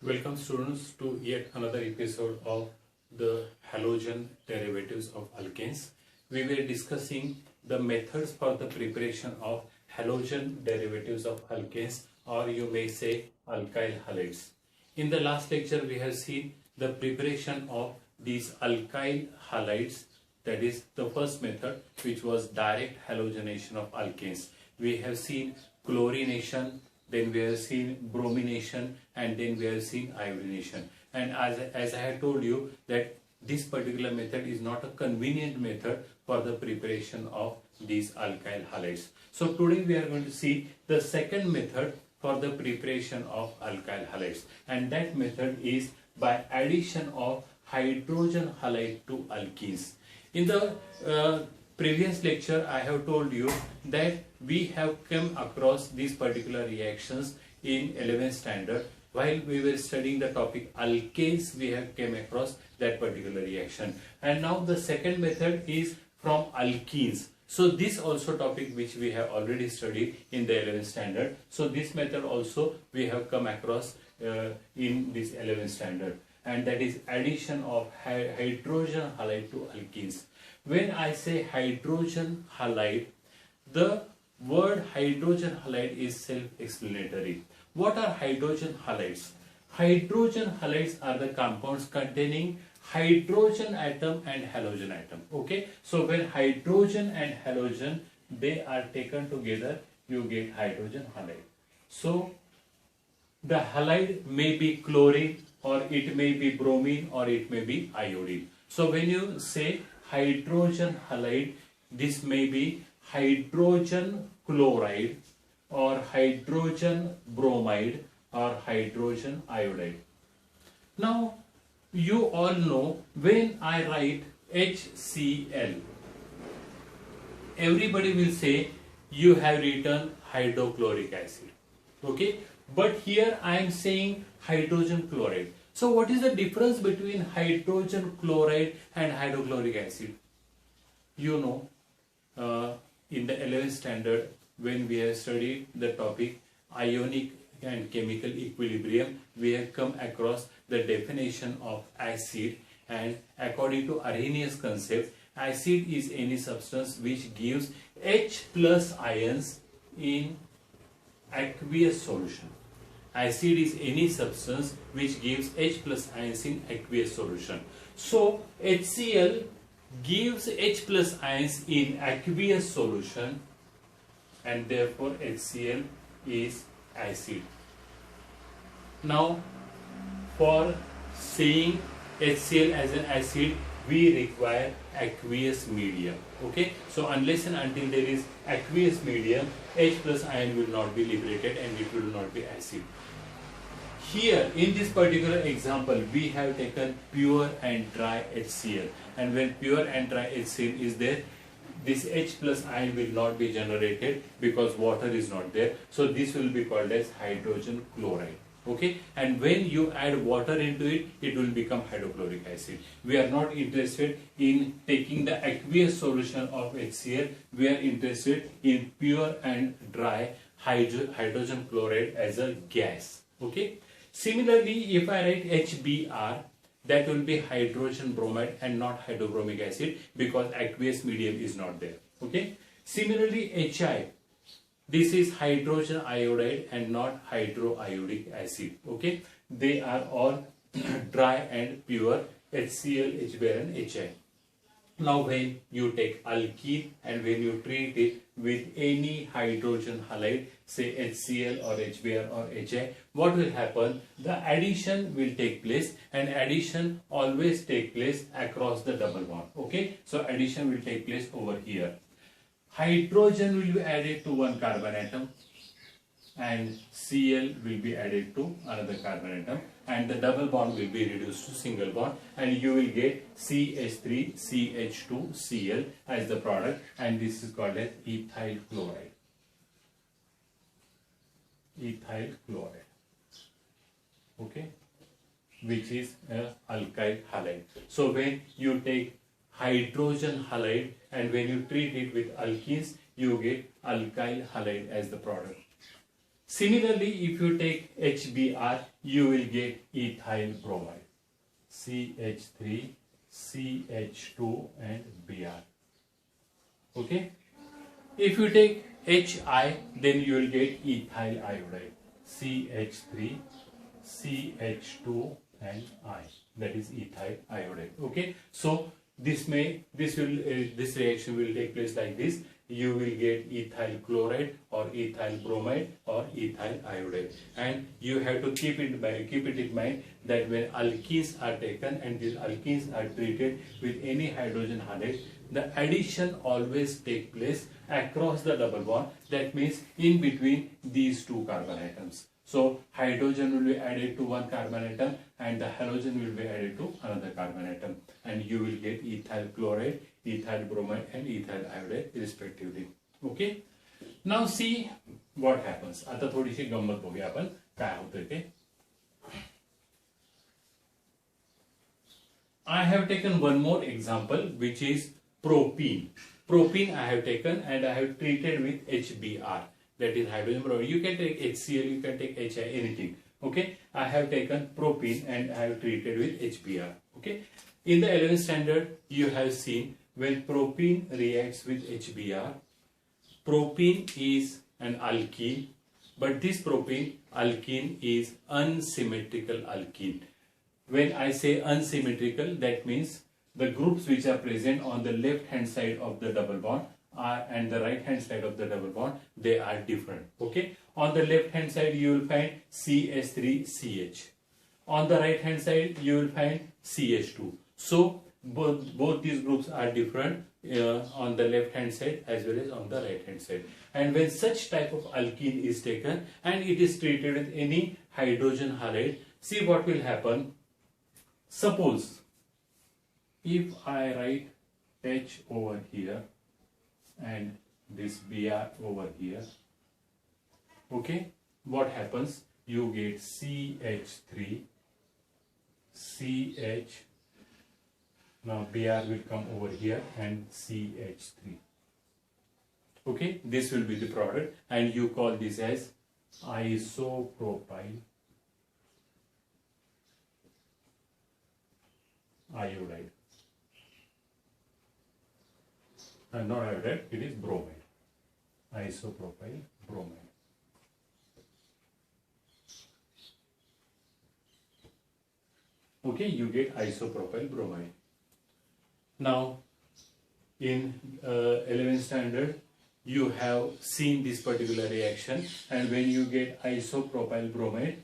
Welcome students to yet another episode of the halogen derivatives of alkanes. We were discussing the methods for the preparation of halogen derivatives of alkanes, or you may say alkyl halides. In the last lecture we have seen the preparation of these alkyl halides, that is the first method, which was direct halogenation of alkanes. We have seen chlorination, then we have seen bromination, and then we have seen iodination. And as I had told you that this particular method is not a convenient method for the preparation of these alkyl halides. So today we are going to see the second method for the preparation of alkyl halides, and that method is by addition of hydrogen halide to alkenes. In the previous lecture I have told you that we have come across these particular reactions in 11th standard. While we were studying the topic alkanes, we have came across that particular reaction, and now the second method is from alkenes. So this also topic which we have already studied in the 11th standard. So this method also we have come across in this 11th standard, and that is addition of hydrogen halide to alkenes. When I say hydrogen halide, the word hydrogen halide is self-explanatory. What are hydrogen halides? Hydrogen halides are the compounds containing hydrogen atom and halogen atom. Okay, so when hydrogen and halogen they are taken together, you get hydrogen halide. So the halide may be chlorine, or it may be bromine, or it may be iodine. So when you say hydrogen halide, this may be hydrogen chloride, or hydrogen bromide, or hydrogen iodide. Now you all know when I write HCl, everybody will say you have written hydrochloric acid. Okay, but here I am saying hydrogen chloride. So what is the difference between hydrogen chloride and hydrochloric acid? You know, in the 11th standard, when we have studied the topic ionic and chemical equilibrium, we have come across the definition of acid, and according to Arrhenius concept, acid is any substance which gives H plus ions in aqueous solution. Acid is any substance which gives H plus ions in aqueous solution. So HCl gives H plus ions in aqueous solution, and therefore HCl is acid. Now for saying HCl as an acid, we require aqueous medium. Okay, so unless and until there is aqueous medium, H plus ion will not be liberated and it will not be acid. Here in this particular example we have taken pure and dry HCl, and when pure and dry HCl is there, this H plus ion will not be generated because water is not there. So this will be called as hydrogen chloride. Okay, and when you add water into it, it will become hydrochloric acid. We are not interested in taking the aqueous solution of HCl. We are interested in pure and dry hydrogen chloride as a gas. Okay, similarly if I write HBr, that will be hydrogen bromide and not hydrobromic acid, because aqueous medium is not there. Okay, similarly HI, this is hydrogen iodide and not hydroiodic acid. Okay, they are all dry and pure, HCl, HBr and HI. Now when you take alkene and when you treat it with any hydrogen halide, say HCl or HBr or HI, what will happen? The addition will take place, and addition always take place across the double bond. Okay, so addition will take place over here. Hydrogen will be added to one carbon atom, and Cl will be added to another carbon atom, and the double bond will be reduced to single bond, and you will get CH3 CH2 Cl as the product, and this is called as ethyl chloride. Ethyl chloride. Okay, which is an alkyl halide. So when you take hydrogen halide and when you treat it with alkenes, you get alkyl halide as the product. Similarly, if you take HBr, you will get ethyl bromide. CH3, CH2 and Br. Okay. If you take HI, then you will get ethyl iodide. CH3, CH2 and I. That is ethyl iodide. Okay. So this reaction will take place like this. You will get ethyl chloride or ethyl bromide or ethyl iodide, and you have to keep it in mind that when alkenes are taken and these alkenes are treated with any hydrogen halide, the addition always take place across the double bond. That means in between these two carbon atoms. So hydrogen will be added to one carbon atom and the halogen will be added to another carbon atom, and you will get ethyl chloride, ethyl bromide and ethyl iodide respectively. Okay. Now see what happens. आता थोडीशी गंमत बघूया आपण काय होतंय ते. I have taken one more example, which is propene. Propene I have taken and I have treated with HBr. That is hydrogen bromide. You can take HCl, you can take HI, anything. Okay. I have taken propene and I have treated with HBr. Okay. In the 11th standard, you have seen when propene reacts with HBr, propene is an alkene, but this propene alkene is unsymmetrical alkene. When I say unsymmetrical, that means the groups which are present on the left hand side of the double bond and the right hand side of the double bond, they are different. Okay. On the left hand side you will find CH3CH. On the right hand side you will find CH2. So both these groups are different on the left hand side as well as on the right hand side. And when such type of alkene is taken and it is treated with any hydrogen halide, see what will happen. Suppose if I write H over here and this Br over here, okay, what happens? You get CH3, CH, now Br will come over here and CH3. Okay, this will be the product and you call this as isopropyl iodide. And not iodide, it is bromide. Isopropyl bromide. Okay, you get isopropyl bromide. Now, in 11th standard, you have seen this particular reaction, and when you get isopropyl bromide,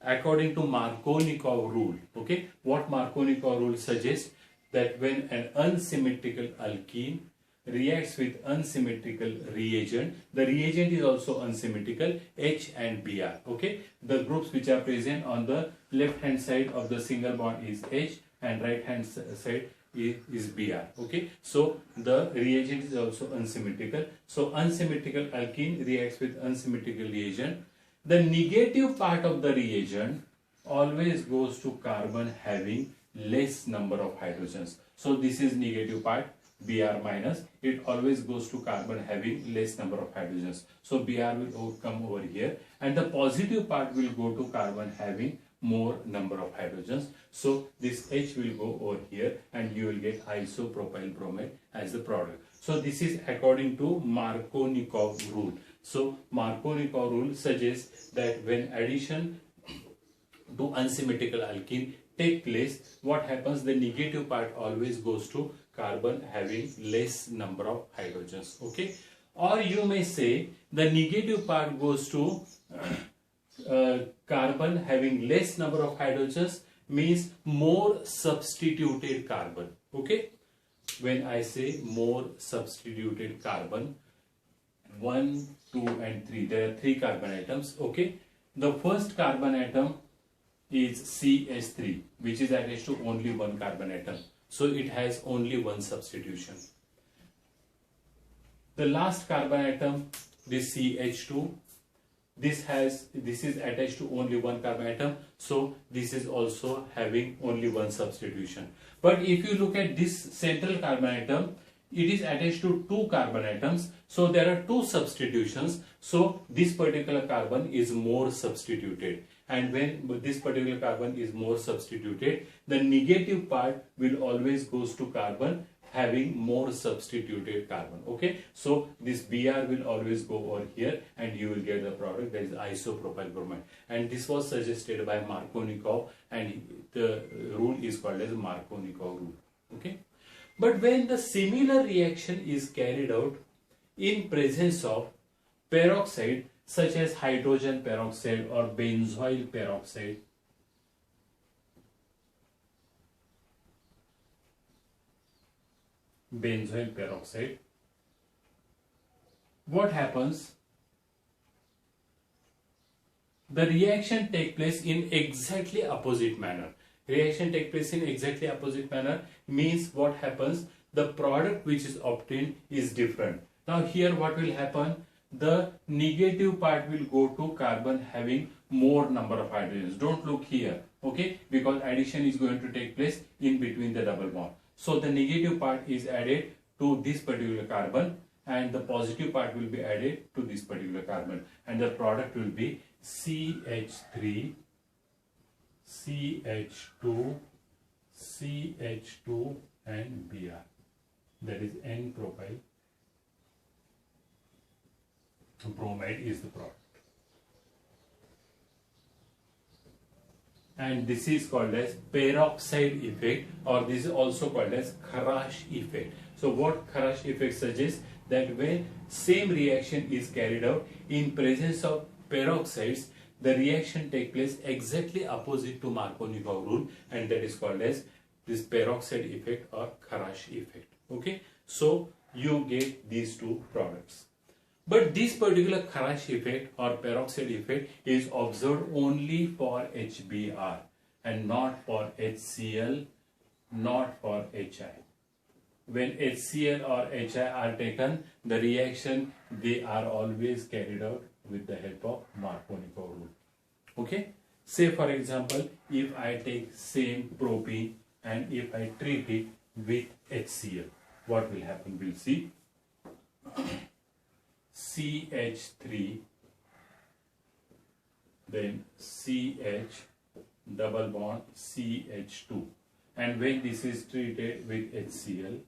according to Markovnikov rule, okay, what Markovnikov rule suggests, that when an unsymmetrical alkene reacts with unsymmetrical reagent, the reagent is also unsymmetrical, H and Br. Okay, the groups which are present on the left hand side of the single bond is H and right hand side is Br. Okay, so the reagent is also unsymmetrical. So unsymmetrical alkene reacts with unsymmetrical reagent. The negative part of the reagent always goes to carbon having less number of hydrogens. So this is negative part, Br minus, it always goes to carbon having less number of hydrogens. So Br will come over here and the positive part will go to carbon having more number of hydrogens. So this H will go over here and you will get isopropyl bromide as the product. So this is according to Markovnikov rule. So Markovnikov rule suggests that when addition to unsymmetrical alkene take place, what happens? The negative part always goes to carbon having less number of hydrogens. Okay, or you may say the negative part goes to carbon having less number of hydrogens, means more substituted carbon. Okay, when I say more substituted carbon, 1, 2 and 3, there are 3 carbon atoms. Okay, the first carbon atom is CH3, which is attached to only one carbon atom. So it has only one substitution. The last carbon atom, this CH2, this is attached to only one carbon atom. So this is also having only one substitution. But if you look at this central carbon atom, it is attached to two carbon atoms, so there are two substitutions, so this particular carbon is more substituted, and when this particular carbon is more substituted, the negative part will always goes to carbon having more substituted carbon. Okay, so this Br will always go over here and you will get the product, that is isopropyl bromide, and this was suggested by Markovnikov, and the rule is called as Markovnikov rule. Okay, but when the similar reaction is carried out in presence of peroxide such as hydrogen peroxide or benzoyl peroxide, what happens? The reaction take place in exactly opposite manner. Reaction take place in exactly opposite manner means what happens? The product which is obtained is different. Now here what will happen? The negative part will go to carbon having more number of hydrogens. Don't look here, okay? Because addition is going to take place in between the double bond. So the negative part is added to this particular carbon and the positive part will be added to this particular carbon, and the product will be CH3, CH2, CH2 and Br, that is N-propyl bromide is the product. And this is called as peroxide effect, or this is also called as Kharasch effect. So what Kharasch effect suggests? That when same reaction is carried out in presence of peroxides, the reaction take place exactly opposite to Markovnikov rule, and that is called as this peroxide effect or Kharasch effect. Okay, so you get these two products. But this particular Kharasch effect or peroxide effect is observed only for HBr and not for HCl, not for HI. When HCl or HI are taken, the reaction, they are always carried out with the help of Markovnikov rule. Okay, say for example, if I take same propene and if I treat it with HCl, what will happen? We'll see. CH3, then CH double bond CH2, and when this is treated with HCl,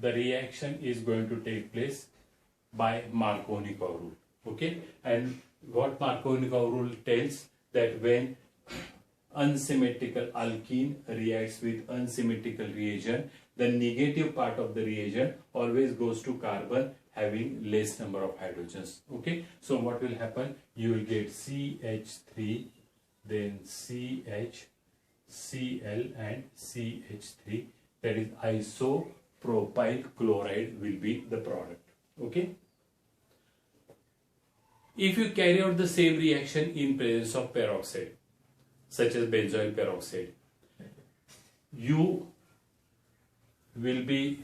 the reaction is going to take place by Markovnikov rule. Okay, and what Markovnikov rule tells, that when unsymmetrical alkene reacts with unsymmetrical reagent, the negative part of the reagent always goes to carbon having less number of hydrogens. Okay, so what will happen? You will get CH3, then CH, Cl and CH3, that is isopropyl chloride will be the product. Okay, if you carry out the same reaction in presence of peroxide such as benzoyl peroxide, you will be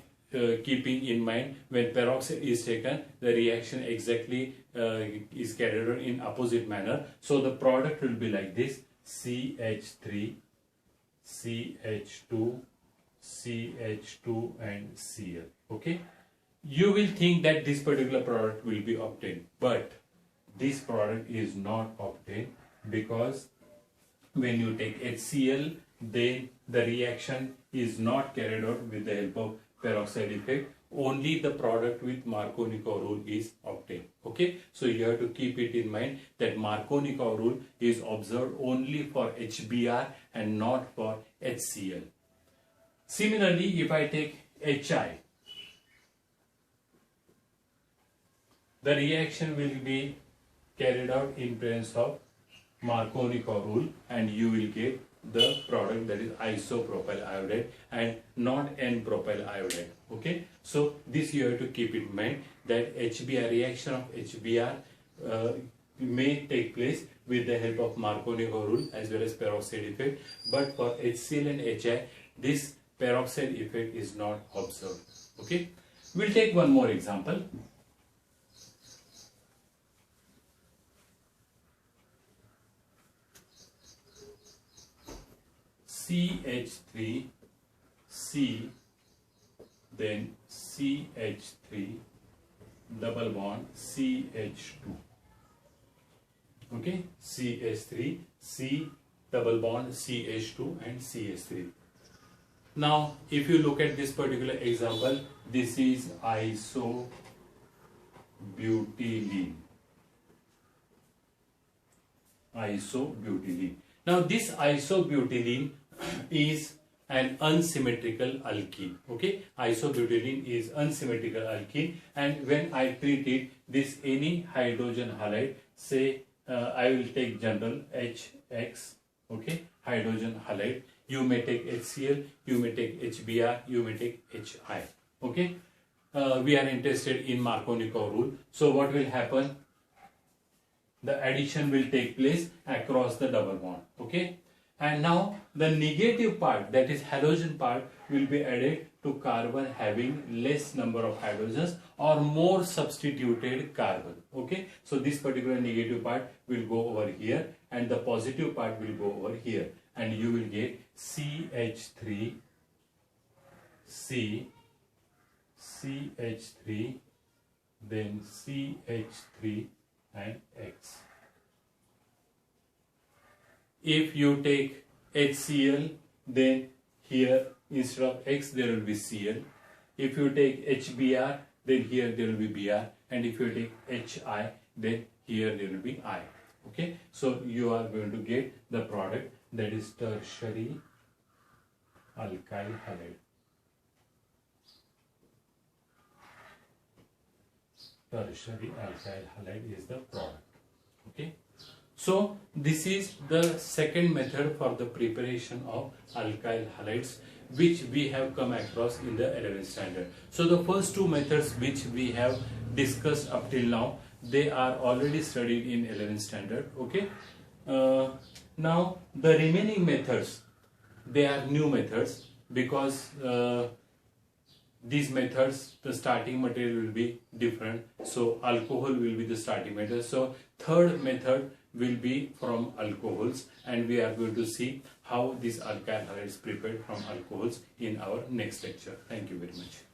keeping in mind when peroxide is taken, the reaction exactly is carried out in opposite manner. So the product will be like this: CH3, CH2, CH2 and Cl. Okay, you will think that this particular product will be obtained, but this product is not obtained, because when you take HCl, then the reaction is not carried out with the help of peroxide effect. Only the product with Markovnikov rule is obtained. Okay, so you have to keep it in mind that Markovnikov rule is observed only for HBr and not for HCl. Similarly, if I take HI, the reaction will be carried out in presence of Markovnikov rule, and you will get the product, that is isopropyl iodide and not N-propyl iodide. Okay, so this you have to keep in mind, that HBr reaction of HBr may take place with the help of Markovnikov rule as well as peroxide effect, but for HCl and HI, this peroxide effect is not observed. Okay, we'll take one more example. CH3, C, then CH3, double bond CH2. Okay, CH3, C, double bond CH2 and CH3. Now, if you look at this particular example, this is isobutylene. Isobutylene. Now, this isobutylene is an unsymmetrical alkene. Okay, isobutylene is unsymmetrical alkene, and when I treat it, this any hydrogen halide, say I will take general HX. Okay, hydrogen halide. You may take HCl, you may take HBr, you may take HI. Okay, we are interested in Markovnikov rule. So what will happen? The addition will take place across the double bond. Okay, and now the negative part, that is halogen part, will be added to carbon having less number of hydrogens or more substituted carbon. Okay, so this particular negative part will go over here and the positive part will go over here, and you will get CH3, C, CH3, then CH3 and X. If you take HCl, then here instead of X there will be Cl. If you take HBr, then here there will be Br, and if you take HI, then here there will be I. Okay, so you are going to get the product, that is tertiary alkyl halide. Tertiary alkyl halide is the product. Okay, so this is the second method for the preparation of alkyl halides, which we have come across in the 11th standard. So the first two methods which we have discussed up till now, they are already studied in 11th standard. Okay, now the remaining methods, they are new methods, because these methods, the starting material will be different. So alcohol will be the starting material. So third method will be from alcohols, and we are going to see how this alkyl halide is prepared from alcohols in our next lecture. Thank you very much.